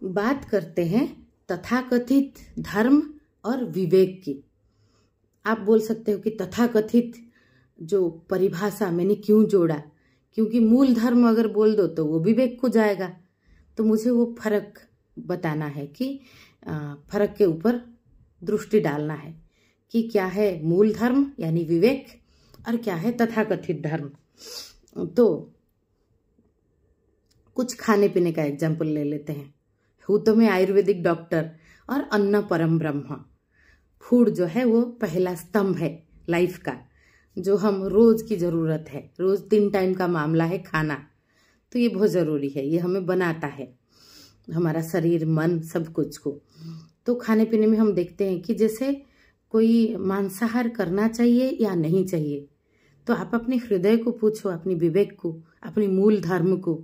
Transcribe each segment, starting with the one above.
बात करते हैं तथाकथित धर्म और विवेक की। आप बोल सकते हो कि तथाकथित जो परिभाषा मैंने क्यों जोड़ा, क्योंकि मूल धर्म अगर बोल दो तो वो विवेक को जाएगा। तो मुझे वो फर्क बताना है कि फर्क के ऊपर दृष्टि डालना है कि क्या है मूल धर्म यानी विवेक और क्या है तथाकथित धर्म। तो कुछ खाने पीने का एग्जाम्पल ले लेते हैं। हूँ तो मैं आयुर्वेदिक डॉक्टर और अन्न परम ब्रह्म। फूड जो है वो पहला स्तंभ है लाइफ का, जो हम रोज की जरूरत है। रोज 3 टाइम का मामला है खाना, तो ये बहुत जरूरी है। ये हमें बनाता है हमारा शरीर मन सब कुछ को। तो खाने पीने में हम देखते हैं कि जैसे कोई मांसाहार करना चाहिए या नहीं चाहिए, तो आप अपने हृदय को पूछो, अपनी विवेक को, अपनी मूल धर्म को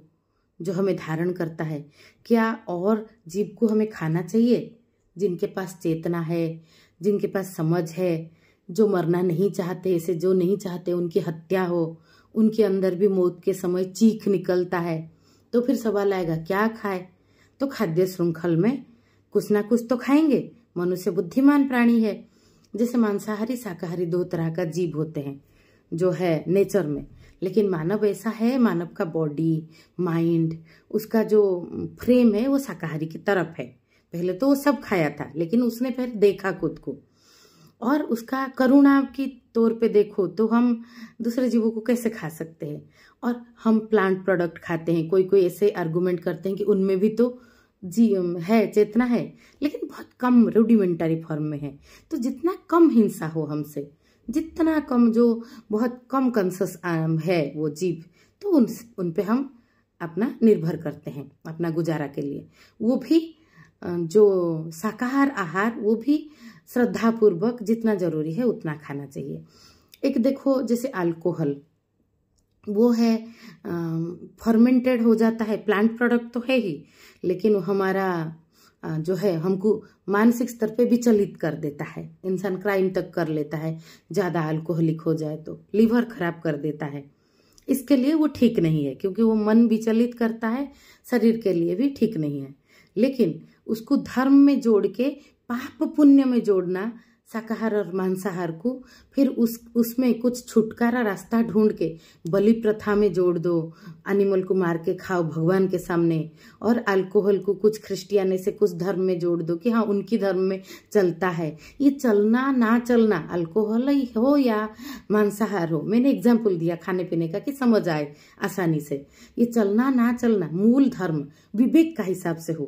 जो हमें धारण करता है। क्या और जीव को हमें खाना चाहिए? जिनके पास चेतना है, जिनके पास समझ है, जो मरना नहीं चाहते, ऐसे जो नहीं चाहते उनकी हत्या हो, उनके अंदर भी मौत के समय चीख निकलता है, तो फिर सवाल आएगा क्या खाए? तो खाद्य श्रृंखल में कुछ ना कुछ तो खाएंगे। मनुष्य बुद्धिमान प्राणी है। जैसे मांसाहारी शाकाहारी 2 तरह का जीव होते हैं जो है नेचर में, लेकिन मानव ऐसा है, मानव का बॉडी माइंड उसका जो फ्रेम है वो शाकाहारी की तरफ है। पहले तो वो सब खाया था, लेकिन उसने फिर देखा खुद को, और उसका करुणा की तौर पे देखो तो हम दूसरे जीवों को कैसे खा सकते हैं। और हम प्लांट प्रोडक्ट खाते हैं। कोई कोई ऐसे आर्गुमेंट करते हैं कि उनमें भी तो जी है, चेतना है, लेकिन बहुत कम रूडिमेंटरी फॉर्म में है। तो जितना कम हिंसा हो हमसे, जितना कम जो बहुत कम कॉन्शस है वो जीव, तो उन पे हम अपना निर्भर करते हैं अपना गुजारा के लिए। वो भी जो शाकाहार आहार वो भी श्रद्धापूर्वक जितना जरूरी है उतना खाना चाहिए। एक देखो जैसे अल्कोहल, वो है फर्मेंटेड हो जाता है, प्लांट प्रोडक्ट तो है ही, लेकिन वो हमारा जो है हमको मानसिक स्तर पे विचलित कर देता है। इंसान क्राइम तक कर लेता है, ज्यादा अल्कोहलिक हो जाए तो लीवर खराब कर देता है। इसके लिए वो ठीक नहीं है, क्योंकि वो मन विचलित करता है, शरीर के लिए भी ठीक नहीं है। लेकिन उसको धर्म में जोड़ के पाप पुण्य में जोड़ना, शाकाहार और मांसाहार को, फिर उसमें कुछ छुटकारा रास्ता ढूंढ के बलि प्रथा में जोड़ दो, एनिमल को मार के खाओ भगवान के सामने, और अल्कोहल को कुछ क्रिश्चियन से कुछ धर्म में जोड़ दो कि हाँ उनकी धर्म में चलता है। ये चलना ना चलना, अल्कोहल ही हो या मांसाहार हो, मैंने एग्जाम्पल दिया खाने पीने का कि समझ आए आसानी से। ये चलना ना चलना मूल धर्म विवेक का हिसाब से हो।